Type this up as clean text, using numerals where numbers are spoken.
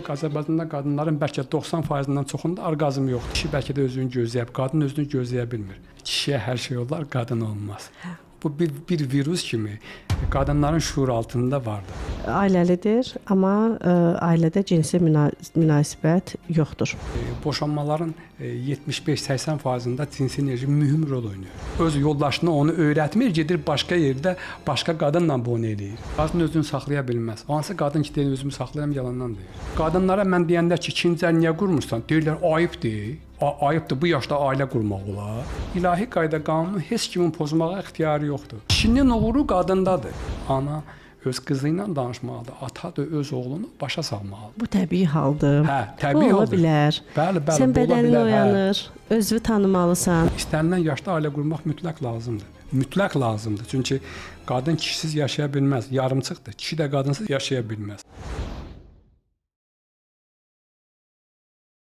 Azərbaycanda qadınların bəlkə 90%-dən çoxunda orqazm yoxdur. Kişi bəlkə də özünü gözləyə, qadın özünü gözləyə bilmir. Kişiyə hər şey olar, qadın olmaz. Bu bir virus kimi qadınların şuur altında vardır. Ailəlidir, amma ailədə cinsi münasibət yoxdur. Boşanmaların 75-80%-ında cinsi enerji mühüm rol oynayır. Öz yoldaşına onu öyrətmir, gedir başqa yerdə başqa qadınla bunu eləyir. Qadın özünü saxlaya bilməz. Hansı qadın ki deyir özümü saxlayam, yalandan deyir. Qadınlara mən deyəndə ki, ikinci əl niyə qurmursan? Deyirlər ayıbdır. Ayıbdır, bu yaşda ailə qurmaq olar. İlahi qayda qanunu heç kimin pozmağa ixtiyarı yoxdur. Kişinin uğuru qadındadır. Ana öz qızı ilə danışmalıdır. Ata da öz oğlunu başa salmalıdır. Bu təbii haldır. Hə, təbii ola haldır. bilər. Bəli, Sən bu ola bədənin bilər, oyanır, özünü tanımalısan. İstənilən yaşda ailə qurmaq mütləq lazımdır. Mütləq lazımdır. Çünki qadın kişisiz yaşaya bilməz. Yarımçıqdır. Kişi də qadınsız yaşaya bilməz.